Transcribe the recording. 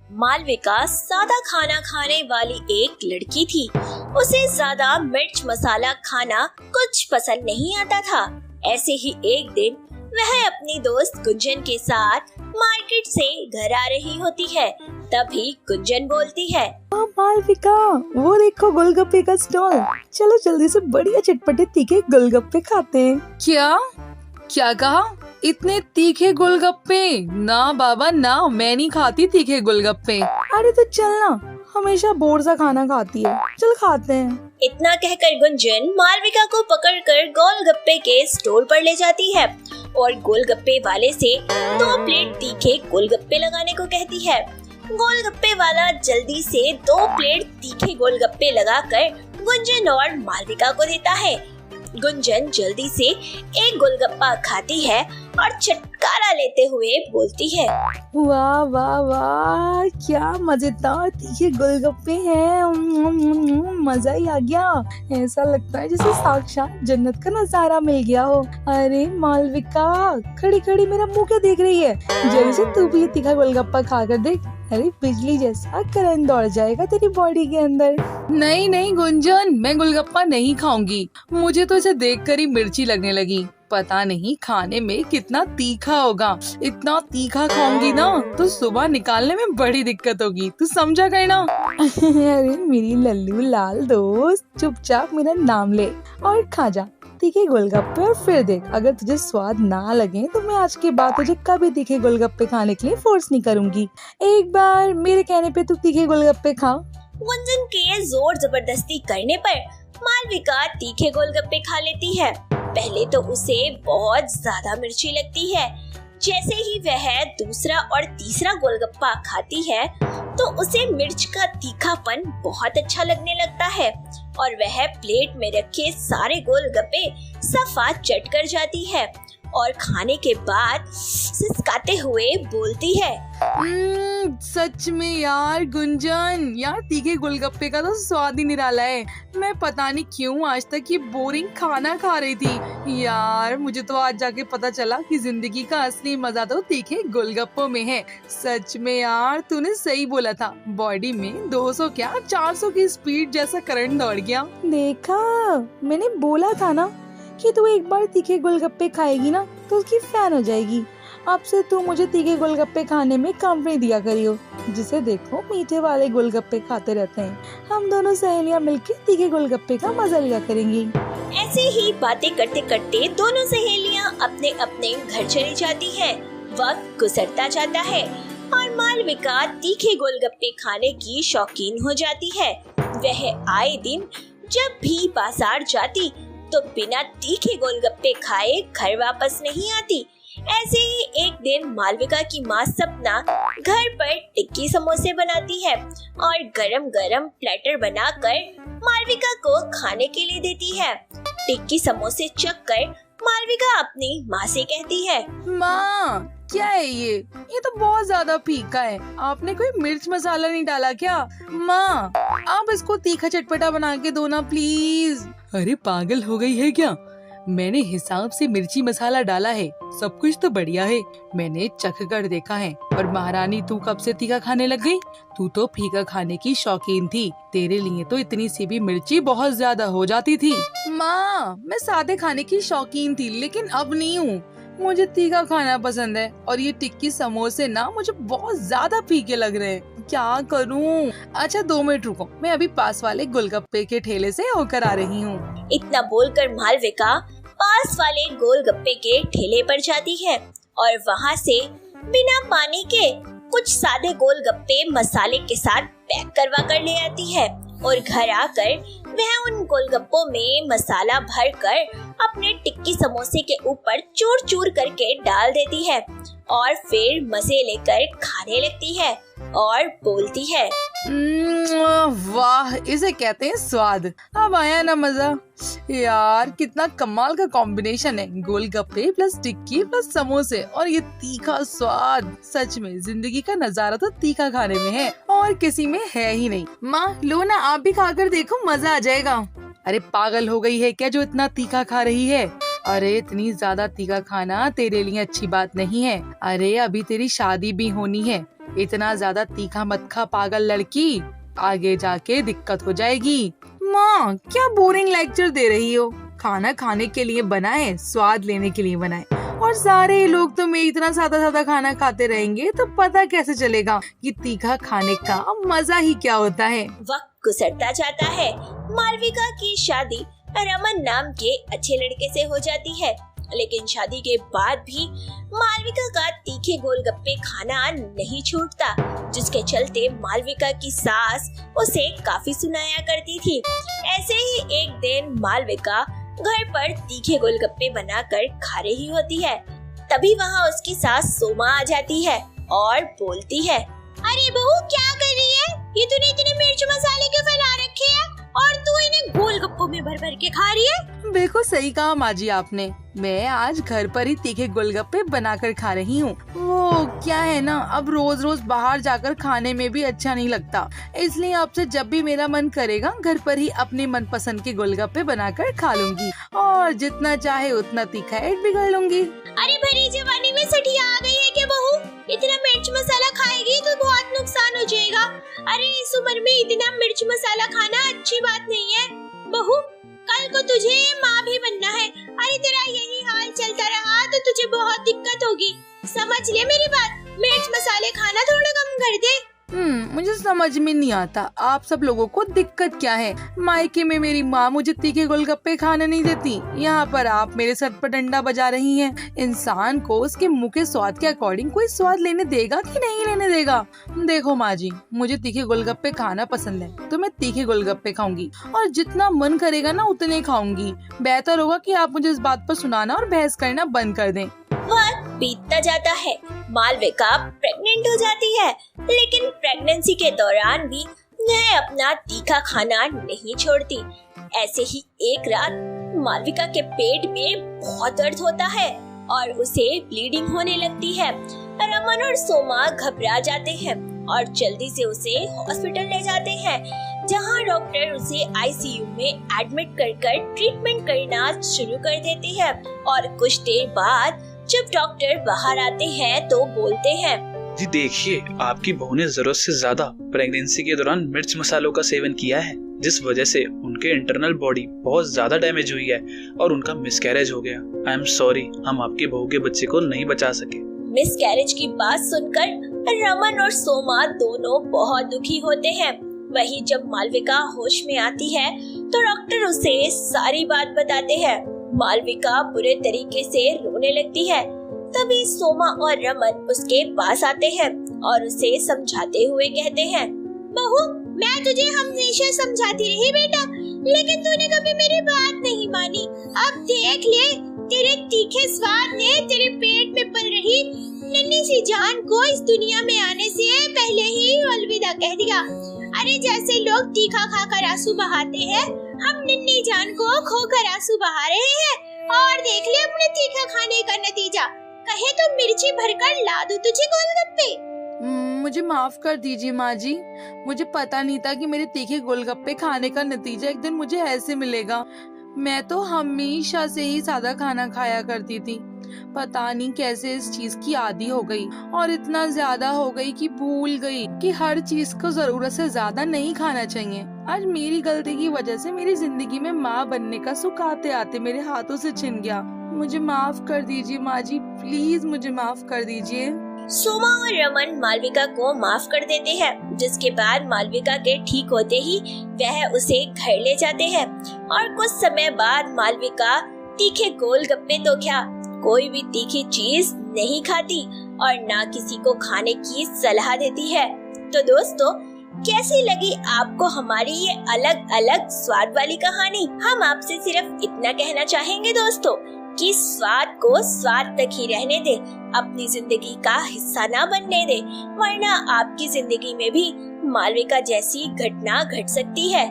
मालविका सादा खाना खाने वाली एक लड़की थी। उसे ज्यादा मिर्च मसाला खाना कुछ पसंद नहीं आता था। ऐसे ही एक दिन वह अपनी दोस्त गुंजन के साथ मार्केट से घर आ रही होती है। तभी गुंजन बोलती है, मालविका, वो देखो गोलगप्पे का स्टॉल। चलो जल्दी से बढ़िया चटपटे तीखे गोलगप्पे खाते हैं। क्या कहा? इतने तीखे गोलगप्पे? ना बाबा ना, मैं नहीं खाती तीखे गोलगप्पे। अरे तो चलना, हमेशा बोर सा खाना खाती है, चल खाते हैं। इतना कहकर गुंजन मालविका को पकड़कर गोलगप्पे के स्टोर पर ले जाती है और गोलगप्पे वाले से 2 प्लेट तीखे गोलगप्पे लगाने को कहती है। गोलगप्पे वाला जल्दी से 2 प्लेट तीखे गोलगप्पे लगाकर गुंजन और मालविका को देता है। गुंजन जल्दी से एक गोलगप्पा खाती है और चटकारा लेते हुए बोलती है, वाह वाह वाह, क्या मजेदार तीखे गोलगप्पे हैं। मजा ही आ गया। ऐसा लगता है जैसे साक्षात जन्नत का नजारा मिल गया हो। अरे मालविका, खड़ी खड़ी मेरा मुंह क्या देख रही है? जल्दी से तू भी ये तीखा गोलगप्पा खा कर देख। अरे बिजली जैसा करंट दौड़ जाएगा तेरी बॉडी के अंदर। नहीं गुंजन, मैं गोलगप्पा नहीं खाऊंगी। मुझे तो इसे देखकर ही मिर्ची लगने लगी। पता नहीं खाने में कितना तीखा होगा। इतना तीखा खाऊंगी ना तो सुबह निकालने में बड़ी दिक्कत होगी। तू समझा कर ना? अरे मेरी लल्लू लाल दोस्त, चुपचाप मेरा नाम ले और खा जा तीखे गोलगप्पे, और फिर देख, अगर तुझे स्वाद ना लगे तो मैं आज के बाद तुझे कभी तीखे गोलगप्पे खाने के लिए फोर्स नहीं करूंगी। एक बार मेरे कहने पे तू तीखे गोलगप्पे खा। गुंजन के जोर जबरदस्ती करने पर मालविका तीखे गोलगप्पे खा लेती है। पहले तो उसे बहुत ज्यादा मिर्ची लगती है। जैसे ही वह दूसरा और तीसरा गोलगप्पा खाती है तो उसे मिर्च का तीखापन बहुत अच्छा लगने लगता है और वह प्लेट में रखे सारे गोलगप्पे सफा चट कर जाती है और खाने के बाद सिसकाते हुए बोलती है, सच में यार गुंजन, यार तीखे गोलगप्पे का तो स्वाद ही निराला है। मैं पता नहीं क्यों आज तक ये बोरिंग खाना खा रही थी। यार मुझे तो आज जाके पता चला कि जिंदगी का असली मजा तो तीखे गोलगप्पों में है। सच में यार तूने सही बोला था, बॉडी में 200 क्या 400 की स्पीड जैसा करंट दौड़ गया। देखा, मैंने बोला था ना कि तू एक बार तीखे गोलगप्पे खाएगी ना तो उसकी फैन हो जाएगी। अब से तू मुझे तीखे गोलगप्पे खाने में कंपनी दिया करियो। जिसे देखो मीठे वाले गोलगप्पे खाते रहते हैं। हम दोनों सहेलियां मिलकर तीखे गोलगप्पे का मजा लिया करेंगी। ऐसे ही बातें करते करते दोनों सहेलियां अपने अपने घर चली जाती हैं। वक्त गुजरता जाता है और मालविका तीखे गोलगप्पे खाने की शौकीन हो जाती है। वह आए दिन जब भी बाजार जाती तो बिना तीखे गोलगप्पे खाए घर वापस नहीं आती। ऐसे ही एक दिन मालविका की माँ सपना घर पर टिक्की समोसे बनाती है और गरम गरम प्लेटर बनाकर मालविका को खाने के लिए देती है। टिक्की समोसे चख कर मालविका अपनी माँ से कहती है, माँ क्या है ये तो बहुत ज्यादा फीका है। आपने कोई मिर्च मसाला नहीं डाला क्या? माँ आप इसको तीखा चटपटा बना के दो ना प्लीज। अरे पागल हो गई है क्या? मैंने हिसाब से मिर्ची मसाला डाला है, सब कुछ तो बढ़िया है। मैंने चख कर देखा है। और महारानी तू कब से तीखा खाने लग गई? तू तो फीका खाने की शौकीन थी, तेरे लिए तो इतनी सी भी मिर्ची बहुत ज्यादा हो जाती थी। माँ मैं सादे खाने की शौकीन थी लेकिन अब नहीं हूँ। मुझे तीखा खाना पसंद है और ये टिक्की समोसे ना मुझे बहुत ज्यादा फीके लग रहे हैं। क्या करूं? अच्छा 2 मिनट रुको, मैं अभी पास वाले गोलगप्पे के ठेले से होकर आ रही हूँ। इतना बोलकर मालविका पास वाले गोलगप्पे के ठेले पर जाती है और वहाँ से बिना पानी के कुछ सादे गोलगप्पे मसाले के साथ पैक करवा कर ले आती है और घर आकर वह उन गोलगप्पों में मसाला भरकर अपने टिक्की समोसे के ऊपर चूर चूर करके डाल देती है और फिर मजे लेकर खाने लगती है और बोलती है, वाह इसे कहते हैं स्वाद। अब आया ना मजा। यार कितना कमाल का कॉम्बिनेशन है, गोलगप्पे प्लस टिक्की प्लस समोसे और ये तीखा स्वाद। सच में जिंदगी का नजारा तो तीखा खाने में है और किसी में है ही नहीं। माँ लो ना, आप भी खाकर देखो, मजा आ जाएगा। अरे पागल हो गई है क्या जो इतना तीखा खा रही है? अरे इतनी ज्यादा तीखा खाना तेरे लिए अच्छी बात नहीं है। अरे अभी तेरी शादी भी होनी है, इतना ज्यादा तीखा मत खा पागल लड़की, आगे जाके दिक्कत हो जाएगी। माँ क्या बोरिंग लेक्चर दे रही हो? खाना खाने के लिए बना है, स्वाद लेने के लिए बना है, और सारे लोग तो मैं इतना सादा सादा खाना खाते रहेंगे तो पता कैसे चलेगा कि तीखा खाने का मजा ही क्या होता है। वक्त गुजरता जाता है। मालविका की शादी रमन नाम के अच्छे लड़के से हो जाती है, लेकिन शादी के बाद भी मालविका का तीखे गोलगप्पे खाना नहीं छूटता, जिसके चलते मालविका की सास उसे काफी सुनाया करती थी। ऐसे ही एक दिन मालविका घर पर तीखे गोलगप्पे बनाकर खा रही होती है, तभी वहाँ उसकी सास सोमा आ जाती है और बोलती है, अरे बहू क्या कर रही है? ये तूने इतने मिर्च मसाले क्यों फैला रखे हैं और तू इन्हें गोलगप्पों में भर भर के खा रही है? बिल्कुल सही कहा माँ जी आपने, मैं आज घर पर ही तीखे गोलगप्पे बनाकर खा रही हूँ। वो क्या है ना, अब रोज रोज बाहर जाकर खाने में भी अच्छा नहीं लगता, इसलिए आपसे जब भी मेरा मन करेगा घर पर ही अपने मनपसंद के गोलगप्पे बनाकर खा लूंगी और जितना चाहे उतना तीखा ऐड भी कर लूंगी। अरे भरी जवानी में सठिया आ गई है क्या बहू? इतना मिर्च मसाला खाएगी तो बहुत नुकसान हो जाएगा। अरे इस उम्र में इतना मिर्च मसाला खाना अच्छी बात नहीं है बहू, कल को तुझे माँ भी बनना है। अरे तेरा यही हाल चलता रहा तो तुझे बहुत दिक्कत होगी, समझ ले मेरी बात। मिर्च मसाले खाना थोड़ा कम कर दे। मुझे समझ में नहीं आता आप सब लोगों को दिक्कत क्या है। मायके में मेरी माँ मुझे तीखे गोलगप्पे खाने नहीं देती, यहाँ पर आप मेरे सर पर डंडा बजा रही हैं। इंसान को उसके मुंह के स्वाद के अकॉर्डिंग कोई स्वाद लेने देगा कि नहीं लेने देगा? देखो माँ जी, मुझे तीखे गोलगप्पे खाना पसंद है तो मैं तीखे गोलगप्पे खाऊंगी और जितना मन करेगा ना उतने खाऊंगी। बेहतर होगा कि आप मुझे इस बात पर सुनाना और बहस करना बंद कर दें। वक्त बीतता जाता है, मालविका प्रेग्नेंट हो जाती है, लेकिन प्रेगनेंसी के दौरान भी वह अपना तीखा खाना नहीं छोड़ती। ऐसे ही एक रात मालविका के पेट में बहुत दर्द होता है और उसे ब्लीडिंग होने लगती है। रमन और सोमा घबरा जाते हैं और जल्दी से उसे हॉस्पिटल ले जाते हैं, जहां डॉक्टर उसे आईसीयू में एडमिट कर ट्रीटमेंट करना शुरू कर देते हैं। और कुछ देर बाद जब डॉक्टर बाहर आते हैं तो बोलते हैं, जी देखिए, आपकी बहू ने जरूरत से ज्यादा प्रेगनेंसी के दौरान मिर्च मसालों का सेवन किया है, जिस वजह से उनके इंटरनल बॉडी बहुत ज्यादा डैमेज हुई है और उनका मिसकैरेज हो गया। आई एम सॉरी, हम आपकी बहू के बच्चे को नहीं बचा सके। मिसकैरेज की बात सुनकर रमन और सोमा दोनों बहुत दुखी होते हैं। वही जब मालविका होश में आती है तो डॉक्टर उसे सारी बात बताते हैं। मालविका बुरे तरीके से रोने लगती है। तभी सोमा और रमन उसके पास आते हैं और उसे समझाते हुए कहते हैं, बहू मैं तुझे हमेशा समझाती रही बेटा, लेकिन तूने कभी मेरी बात नहीं मानी। अब देख ले, तेरे तीखे स्वाद ने तेरे पेट में पल रही नन्ही सी जान को इस दुनिया में आने से पहले ही अलविदा कह दिया। अरे जैसे लोग तीखा खाकर आंसू बहाते हैं, हम नन्ही जान को खोकर आंसू बहा रहे हैं। और देख ले अपने तीखा खाने का नतीजा, कहे तो मिर्ची भरकर ला दूं तुझे गोलगप्पे। मुझे माफ कर दीजिए माँ जी, मुझे पता नहीं था कि मेरे तीखे गोलगप्पे खाने का नतीजा एक दिन मुझे ऐसे मिलेगा। मैं तो हमेशा से ही सादा खाना खाया करती थी, पता नहीं कैसे इस चीज की आदी हो गई और इतना ज्यादा हो गई कि भूल गई कि हर चीज को जरूरत से ज्यादा नहीं खाना चाहिए। आज मेरी गलती की वजह से मेरी जिंदगी में माँ बनने का सुख आते आते मेरे हाथों से छिन गया। मुझे माफ कर दीजिए माँ जी, प्लीज मुझे माफ कर दीजिए। सोमा और रमन मालविका को माफ कर देते हैं, जिसके बाद मालविका के ठीक होते ही वह उसे घर ले जाते हैं। और कुछ समय बाद मालविका तीखे गोलगप्पे तो क्या कोई भी तीखी चीज नहीं खाती और ना किसी को खाने की सलाह देती है। तो दोस्तों, कैसी लगी आपको हमारी ये अलग अलग स्वाद वाली कहानी? हम आपसे सिर्फ इतना कहना चाहेंगे दोस्तों कि स्वाद को स्वाद तक ही रहने दे, अपनी जिंदगी का हिस्सा ना बनने दे, वरना आपकी जिंदगी में भी मालविका जैसी घटना घट सकती है।